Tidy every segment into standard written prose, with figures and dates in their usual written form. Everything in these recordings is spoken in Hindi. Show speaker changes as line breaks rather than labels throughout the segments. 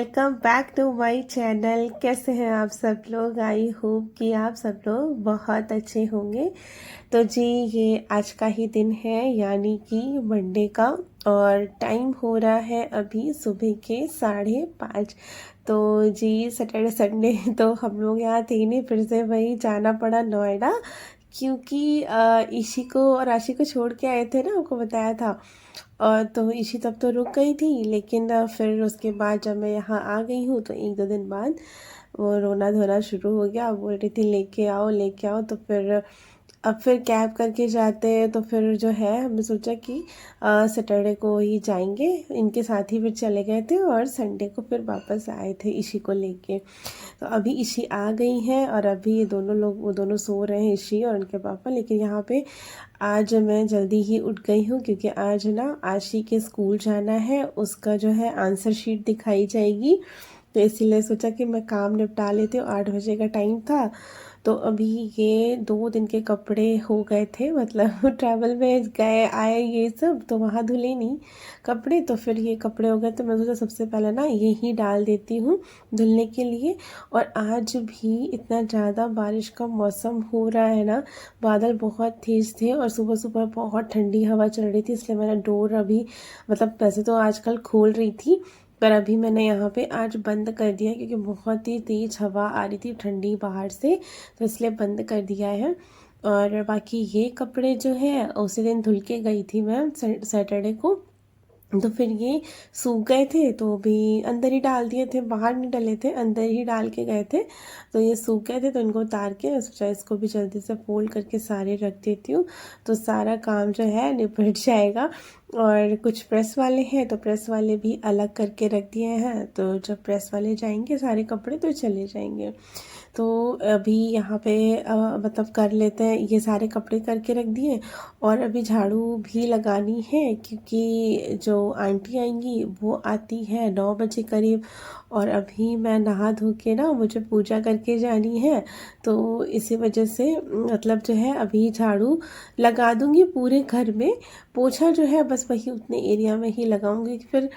Welcome back to my channel. कैसे हैं आप सब लोग? आई होप कि आप सब लोग बहुत अच्छे होंगे। तो जी, ये आज का ही दिन है, यानी कि मंडे का, और टाइम हो रहा है अभी सुबह के 5:30। तो जी, सैटरडे संडे तो हम लोग यहाँ थे नहीं, फिर से वही जाना पड़ा नोएडा, क्योंकि ईशी को और आशी को छोड़ के आए थे ना, आपको बताया था। और तो ईशी तब तो रुक गई थी, लेकिन फिर उसके बाद जब मैं यहाँ आ गई हूँ तो 1-2 दिन बाद वो रोना धोना शुरू हो गया। बोल रही थी लेके आओ लेके आओ। तो फिर अब फिर कैब करके जाते हैं, तो फिर जो है हमने सोचा कि सैटरडे को ही जाएंगे। इनके साथ ही फिर चले गए थे और संडे को फिर वापस आए थे ईशी को लेके। तो अभी ईशी आ गई हैं और अभी ये दोनों लोग, वो दोनों सो रहे हैं, ईशी और उनके पापा। लेकिन यहाँ पे आज मैं जल्दी ही उठ गई हूँ, क्योंकि आज ना आशी के स्कूल जाना है, उसका जो है आंसर शीट दिखाई जाएगी। तो इसीलिए सोचा कि मैं काम निपटा लेती हूँ। 8 बजे का टाइम था। तो अभी ये 2 दिन के कपड़े हो गए थे, मतलब ट्रैवल में गए आए ये सब, तो वहाँ धुले नहीं कपड़े। तो फिर ये कपड़े हो गए, तो मैं सोचा सबसे पहले ना यही डाल देती हूँ धुलने के लिए। और आज भी इतना ज़्यादा बारिश का मौसम हो रहा है ना, बादल बहुत तेज़ थे और सुबह सुबह बहुत ठंडी हवा चल रही थी। इसलिए मैंने डोर अभी, मतलब वैसे तो आजकल खोल रही थी, पर अभी मैंने यहाँ पे आज बंद कर दिया, क्योंकि बहुत ही तेज़ हवा आ रही थी ठंडी बाहर से, तो इसलिए बंद कर दिया है। और बाकी ये कपड़े जो है उसी दिन धुल के गई थी मैं सैटरडे को। तो फिर ये सूख गए थे, तो भी अंदर ही डाल दिए थे, बाहर नहीं डले थे, अंदर ही डाल के गए थे। तो ये सूख गए थे, तो इनको उतार के सोचा इसको भी जल्दी से फोल्ड करके सारे रख देती हूँ, तो सारा काम जो है निपट जाएगा। और कुछ प्रेस वाले हैं, तो प्रेस वाले भी अलग करके रख दिए हैं, तो जब प्रेस वाले जाएंगे सारे कपड़े तो चले जाएंगे। तो अभी यहाँ पे मतलब कर लेते हैं, ये सारे कपड़े करके रख दिए। और अभी झाड़ू भी लगानी है, क्योंकि जो आंटी आएंगी वो आती है 9 बजे करीब। और अभी मैं नहा धो के ना, मुझे पूजा करके जानी है, तो इसी वजह से मतलब जो है अभी झाड़ू लगा दूंगी पूरे घर में। पोछा जो है बस वही उतने एरिया में ही लगाऊंगी, फिर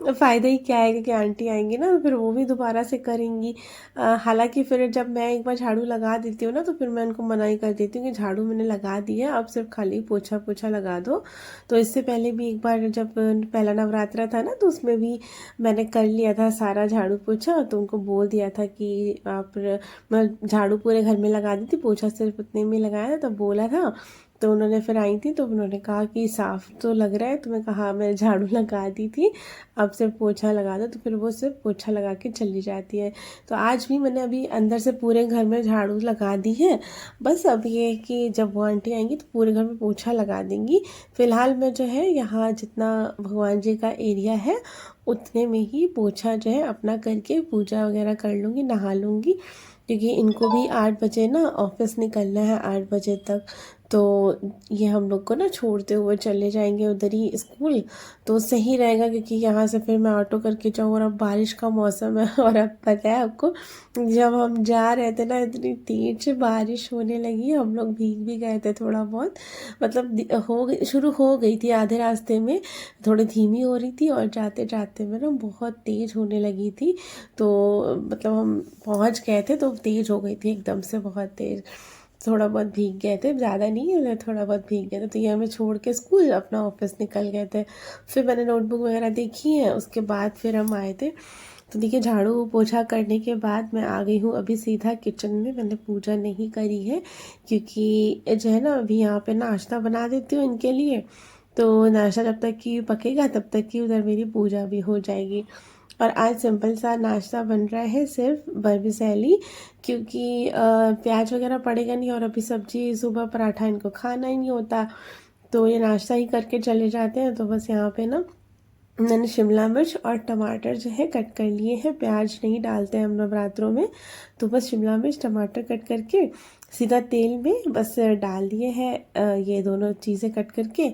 फ़ायदा ही क्या है, कि आंटी आएंगी ना, तो फिर वो भी दोबारा से करेंगी। हालांकि फिर जब मैं एक बार झाड़ू लगा देती हूँ ना, तो फिर मैं उनको मना ही कर देती हूँ कि झाड़ू मैंने लगा दी है, अब सिर्फ खाली पोछा पोछा लगा दो। तो इससे पहले भी एक बार जब पहला नवरात्रा था ना, तो उसमें भी मैंने कर लिया था सारा झाड़ू पोछा, तो उनको बोल दिया था कि आप, मैं झाड़ू पूरे घर में लगा दी थी, पोछा सिर्फ उतने में लगाया था, तब बोला था। तो उन्होंने फिर आई थी, तो उन्होंने कहा कि साफ़ तो लग रहा है, तो मैं कहा मैं झाड़ू लगा दी थी, अब सिर्फ पोछा लगा दो। तो फिर वो सिर्फ पोछा लगा के चली जाती है। तो आज भी मैंने अभी अंदर से पूरे घर में झाड़ू लगा दी है। बस अब ये है कि जब वो आंटी आएंगी तो पूरे घर में पोछा लगा देंगी। फ़िलहाल मैं जो है यहाँ जितना भगवान जी का एरिया है उतने में ही पोछा जो है अपना करके पूजा वगैरह कर लूँगी, नहा लूँगी, क्योंकि इनको भी 8 बजे ना ऑफिस निकलना है, 8 बजे तक। तो ये हम लोग को ना छोड़ते हुए चले जाएंगे उधर ही स्कूल, तो सही रहेगा, क्योंकि यहाँ से फिर मैं ऑटो करके जाऊँ। और अब बारिश का मौसम है, और अब पता है आपको, जब हम जा रहे थे ना, इतनी तेज बारिश होने लगी, हम लोग भीग भी गए थे थोड़ा बहुत। मतलब शुरू हो गई थी आधे रास्ते में, थोड़ी धीमी हो रही थी, और जाते जाते में ना बहुत तेज़ होने लगी थी। तो मतलब हम पहुँच गए थे तो तेज़ हो गई थी एकदम से, बहुत तेज़। थोड़ा बहुत भीग गए थे, ज़्यादा नहीं, मतलब थोड़ा बहुत भीग गए थे। तो ये हमें छोड़ के स्कूल अपना ऑफिस निकल गए थे। फिर मैंने नोटबुक वगैरह देखी है, उसके बाद फिर हम आए थे। तो देखिए, झाड़ू पोछा करने के बाद मैं आ गई हूँ अभी सीधा किचन में। मैंने पूजा नहीं करी है, क्योंकि जो है ना, अभी यहाँ पे नाश्ता बना देती हूँ इनके लिए, तो नाश्ता जब तक कि पकेगा तब तक कि उधर मेरी पूजा भी हो जाएगी। और आज सिंपल सा नाश्ता बन रहा है, सिर्फ वर्मिसेली, क्योंकि प्याज वगैरह पड़ेगा नहीं, और अभी सब्जी सुबह पराठा इनको खाना ही नहीं होता, तो ये नाश्ता ही करके चले जाते हैं। तो बस यहाँ पे ना मैंने शिमला मिर्च और टमाटर जो है कट कर लिए हैं, प्याज नहीं डालते हैं हम नवरात्रों में, तो बस शिमला मिर्च टमाटर कट करके सीधा तेल में बस डाल दिए हैं, ये दोनों चीज़ें कट करके।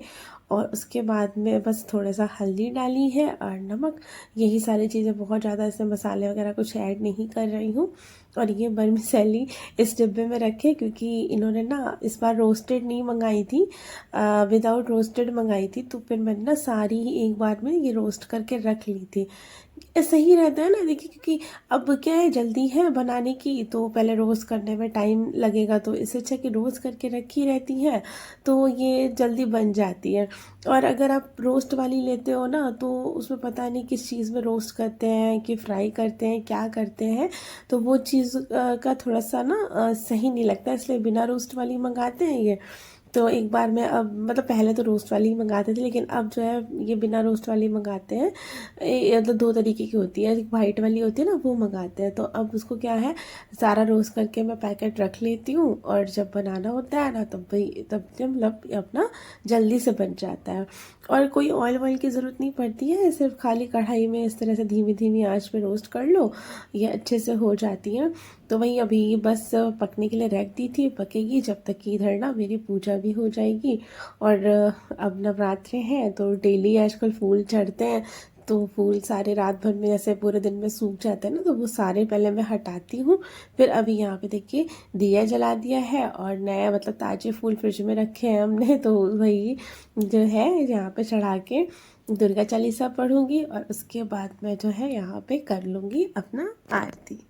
और उसके बाद में बस थोड़ा सा हल्दी डाली है और नमक, यही सारी चीज़ें, बहुत ज़्यादा इसमें मसाले वगैरह कुछ ऐड नहीं कर रही हूँ। और ये वर्मिसेली इस डिब्बे में रखे, क्योंकि इन्होंने ना इस बार रोस्टेड नहीं मंगाई थी, विदाउट रोस्टेड मंगाई थी, तो फिर मैंने ना सारी ही एक बार में ये रोस्ट करके रख ली थी, सही रहता है ना। देखिए क्योंकि अब क्या है, जल्दी है बनाने की, तो पहले रोस्ट करने में टाइम लगेगा, तो इससे अच्छा कि रोस्ट करके रखी रहती है तो ये जल्दी बन जाती है। और अगर आप रोस्ट वाली लेते हो ना, तो उसमें पता नहीं किस चीज़ में रोस्ट करते हैं कि फ्राई करते हैं क्या करते हैं, तो वो चीज़ का थोड़ा सा ना सही नहीं लगता, इसलिए बिना रोस्ट वाली मंगाते हैं ये। तो एक बार मैं अब मतलब पहले तो रोस्ट वाली ही मंगाते थे, लेकिन अब जो है ये बिना रोस्ट वाली मंगाते हैं। मतलब दो तरीके की होती है, एक वाइट वाली होती है ना, वो मंगाते हैं। तो अब उसको क्या है, सारा रोस्ट करके मैं पैकेट रख लेती हूँ, और जब बनाना होता है ना तब भाई तब जब मतलब अपना जल्दी से बन जाता है। और कोई ऑयल वॉयल की ज़रूरत नहीं पड़ती है, सिर्फ खाली कढ़ाई में इस तरह से धीमी धीमी आंच पे रोस्ट कर लो, ये अच्छे से हो जाती हैं। तो वही अभी बस पकने के लिए रख दी थी, पकेगी जब तक कि इधर ना मेरी पूजा भी हो जाएगी। और अब नवरात्रे हैं तो डेली आजकल फूल चढ़ते हैं, तो फूल सारे रात भर में जैसे पूरे दिन में सूख जाते हैं ना, तो वो सारे पहले मैं हटाती हूँ। फिर अभी यहाँ पे देखिए दिया जला दिया है, और नया मतलब ताज़े फूल फ्रिज में रखे हैं हमने, तो वही जो है यहाँ पे चढ़ा के दुर्गा चालीसा पढ़ूंगी, और उसके बाद मैं जो है यहाँ पे कर लूँगी अपना आरती।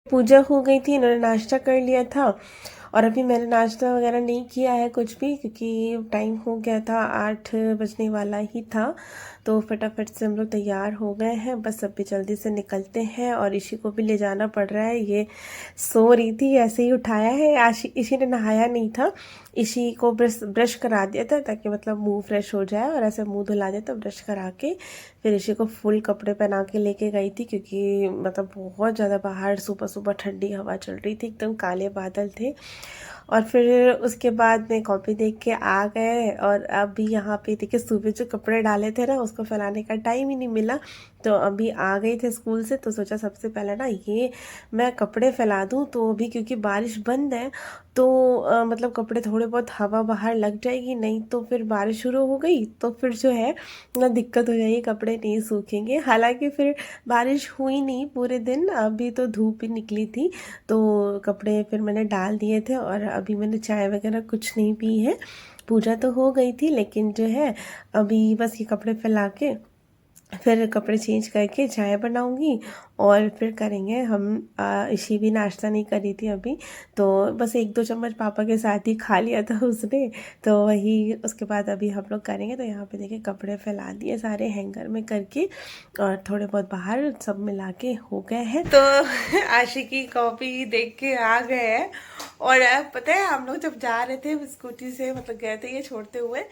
पूजा हो गई थी, इन्होंने नाश्ता कर लिया था, और अभी मैंने नाश्ता वगैरह नहीं किया है कुछ भी, क्योंकि टाइम हो गया था, 8 बजने वाला ही था। तो फटाफट से हम लोग तैयार हो गए हैं, बस अभी जल्दी से निकलते हैं। और इशी को भी ले जाना पड़ रहा है, ये सो रही थी, ऐसे ही उठाया है। इशी ने नहाया नहीं था, इशी को ब्रश ब्रश करा दिया था ताकि मतलब मुंह फ्रेश हो जाए, और ऐसे मुंह धुला दिया था ब्रश करा के। फिर इशी को फुल कपड़े पहना के लेके गई थी, क्योंकि मतलब बहुत ज़्यादा बाहर सुबह सुबह ठंडी हवा चल रही थी, एकदम काले बादल थे। और फिर उसके बाद में कॉपी देख के आ गए, और अभी यहाँ पे देखिए सुबह जो कपड़े डाले थे ना, उसको फैलाने का टाइम ही नहीं मिला। तो अभी आ गए थे स्कूल से, तो सोचा सबसे पहले ना ये मैं कपड़े फैला दूँ। तो अभी क्योंकि बारिश बंद है, तो मतलब कपड़े थोड़े बहुत हवा बाहर लग जाएगी, नहीं तो फिर बारिश शुरू हो गई तो फिर जो है ना दिक्कत हो जाएगी, कपड़े नहीं सूखेंगे। हालांकि फिर बारिश हुई नहीं पूरे दिन, अभी तो धूप ही निकली थी, तो कपड़े फिर मैंने डाल दिए थे। और अभी मैंने चाय वगैरह कुछ नहीं पी है, पूजा तो हो गई थी, लेकिन जो है अभी बस ये कपड़े फैला के फिर कपड़े चेंज करके चाय बनाऊंगी, और फिर करेंगे हम। इशी भी नाश्ता नहीं करी थी अभी, तो बस 1-2 चम्मच पापा के साथ ही खा लिया था उसने, तो वही उसके बाद अभी हम लोग करेंगे। तो यहाँ पे देखिए कपड़े फैला दिए सारे हैंगर में करके, और थोड़े बहुत बाहर सब मिला के हो गए हैं। तो आशी की कॉपी देख के आ गए हैं। और अब पता है हम लोग जब जा रहे थे स्कूटी से, मतलब गए थे ये छोड़ते हुए,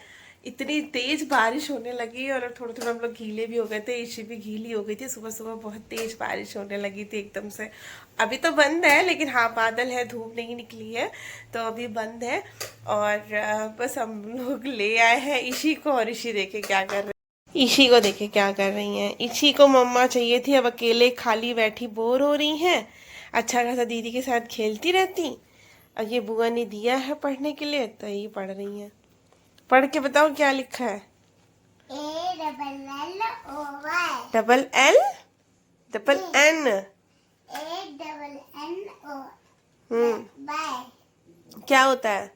इतनी तेज बारिश होने लगी, और थोड़ा थोड़ा हम लोग गीले भी हो गए थे, इशी भी गीली हो गई थी। सुबह सुबह बहुत तेज बारिश होने लगी थी एकदम से। अभी तो बंद है, लेकिन हाँ बादल है, धूप नहीं निकली है, तो अभी बंद है। और बस हम लोग ले आए हैं इशी को, और इशी देखे क्या कर रही, इशी को देखे क्या कर रही हैं। इशी को मम्मा चाहिए थी, अब अकेले खाली बैठी बोर हो रही हैं। अच्छा खासा दीदी के साथ खेलती रहती, और ये बुआ ने दिया है पढ़ने के लिए, तो यही पढ़ रही हैं। पढ़ के बताओ क्या लिखा है। A double L double N. क्या होता है।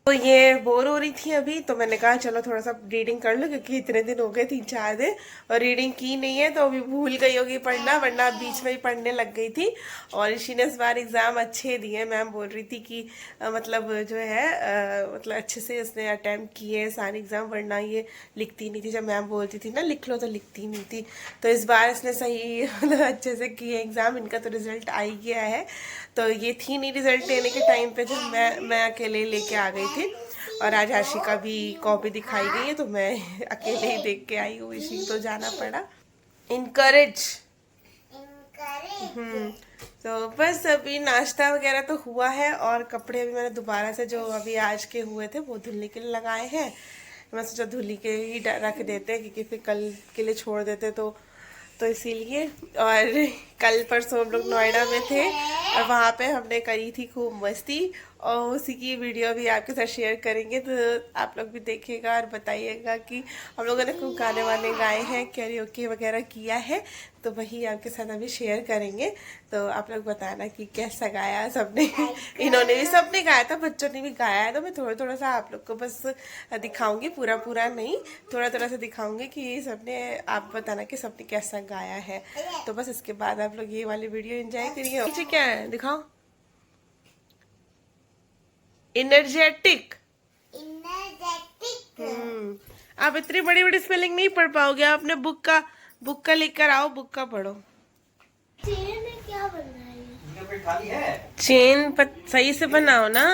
तो ये बोर हो रही थी अभी, तो मैंने कहा चलो थोड़ा सा रीडिंग कर लो, क्योंकि इतने दिन हो गए 3-4 दिन और रीडिंग की नहीं है, तो अभी भूल गई होगी पढ़ना, वरना बीच में ही पढ़ने लग गई थी। और इसी ने इस बार एग्ज़ाम अच्छे दिए, मैम बोल रही थी कि मतलब जो है मतलब अच्छे से इसने अटैम्प्ट किए सारे एग्ज़ाम, वरना ये लिखती नहीं थी। जब मैम बोलती थी ना लिख लो, तो लिखती नहीं थी। तो इस बार इसने सही मतलब अच्छे से किए एग्ज़ाम, इनका तो रिजल्ट आ ही गया है। तो ये थी नहीं रिजल्ट लेने के टाइम पे, जब मैं अकेले लेके आ गई थी। और आज आशी का भी कॉपी दिखाई गई है, तो मैं अकेले ही देख के आई हूँ, इसी तो जाना पड़ा। इनकरेज। तो बस अभी नाश्ता वगैरह तो हुआ है, और कपड़े अभी मैंने दोबारा से जो अभी आज के हुए थे वो धुलने के लिए लगाए हैं। मैं सोचा धुली के ही रख देते हैं, क्योंकि फिर कल के लिए छोड़ देते तो इसीलिए। और कल परसों हम लोग नोएडा में थे, और वहाँ पे हमने करी थी खूब मस्ती, और उसी की वीडियो भी आपके साथ शेयर करेंगे, तो आप लोग भी देखिएगा और बताइएगा कि हम लोगों ने खूब गाने वाने गाए हैं, कैरियोके वगैरह किया है, तो वही आपके साथ अभी शेयर करेंगे। तो आप लोग बताना कि कैसा गाया सबने। इन्होंने भी, सबने गाया था, बच्चों ने भी गाया है। तो मैं थोड़ा थोड़ा सा आप लोग को बस दिखाऊंगी, पूरा पूरा नहीं, थोड़ा थोड़ा सा दिखाऊंगी कि सबने, आप बताना कि सबने कैसा गाया है। तो बस इसके बाद आप लोग ये वाली वीडियो एंजॉय करिए। पीछे क्या है दिखाओ। इनर्जेटिक। आप इतनी बड़ी बड़ी स्पेलिंग नहीं पढ़ पाओगे, आप अपने बुक का लेकर आओ, बुक का पढ़ो।
चेन में क्या बन रहा है?
चेन सही से बनाओ ना।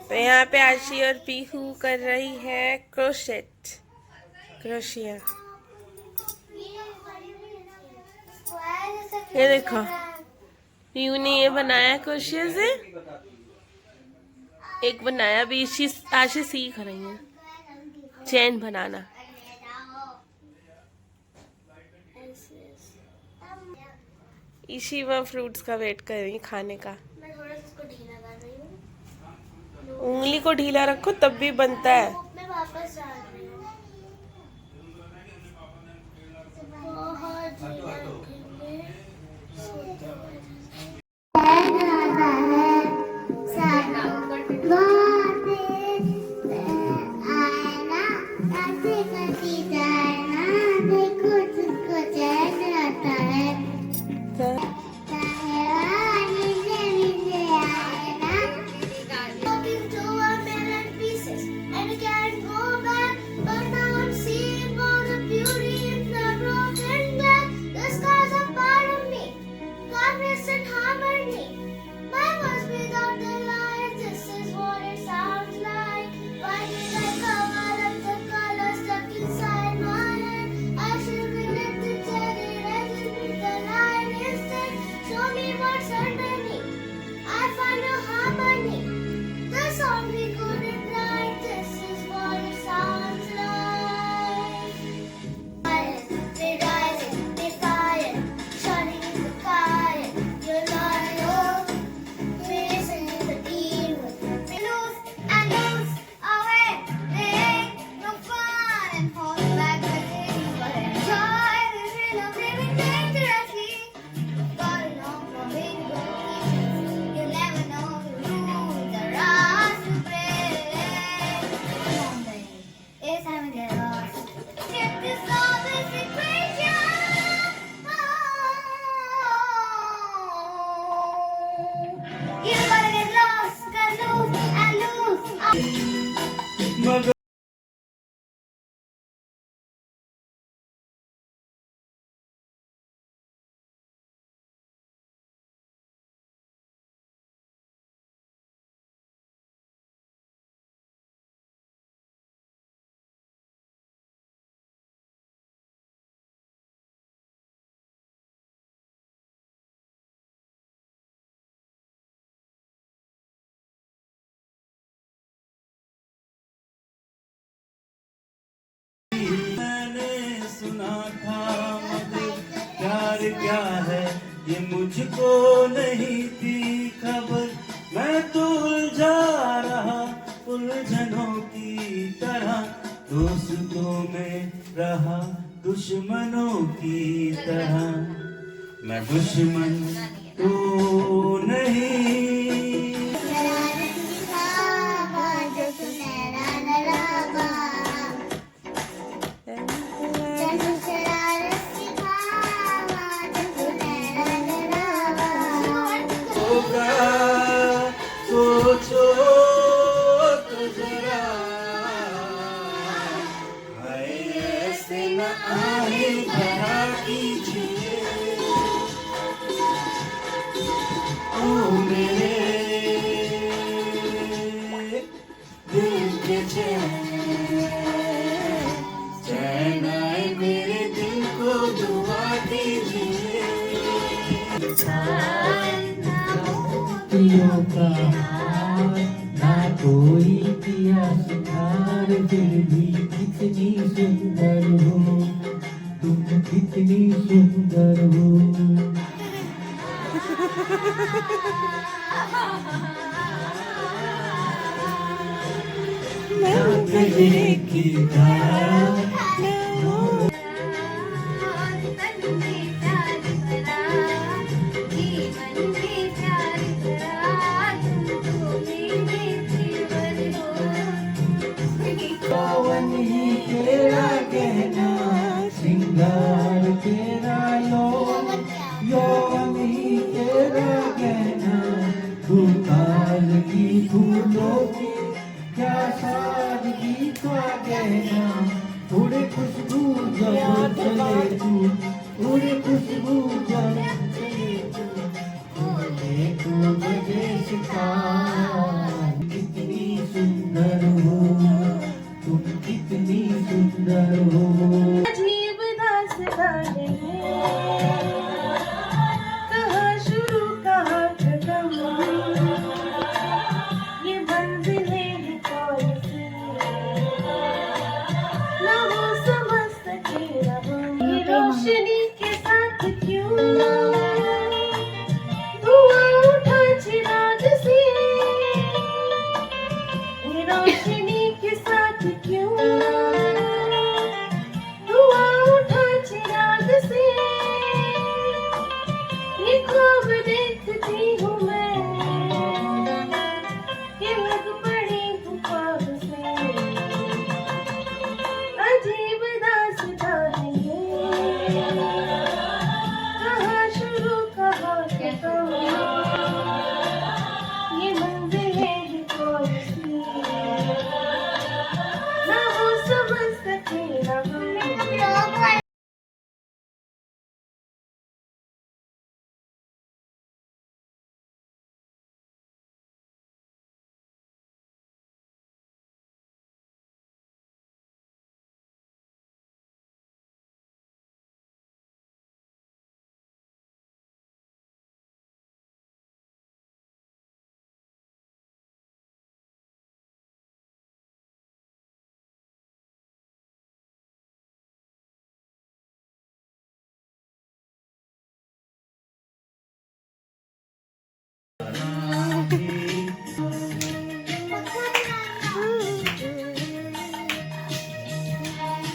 तो यहाँ पे आशी और पीहू कर रही है क्रोशिया। ये देखो, पीहू ने ये बनाया क्रोशिया से, एक बनाया भी। आशी सीख रही है चैन बनाना। इसी वह फ्रूट्स का वेट कर रही है खाने का।
मैं थोड़ा सा इसको ढीला कर रही हूँ।
उंगली को ढीला रखो तब भी बनता है।
मैं वापस जा रही हूँ। बहुत ढीला रखेंगे।
क्या है ये मुझको नहीं थी खबर, मैं तो उलझा रहा उलझनों की तरह, दोस्तों में रहा दुश्मनों की तरह, मैं दुश्मन तो नहीं। सोचो तो जरा, हाय ऐसे न आए भरा कीजिए, ओ मेरे दिल के चैन आए मेरे दिल को दुआ दीजिए। का ना कोई किया सुधार, फिर भी कितनी सुंदर हो तुम, कितनी सुंदर हो। गले की धार
तन में प्यार भरा जीवन में प्यार भरा तुम तो मेरे जीवन हो
पवन ही तेरा गहना श्रृंगार तेरा यौवन ही तेरा गहना तू काल की तू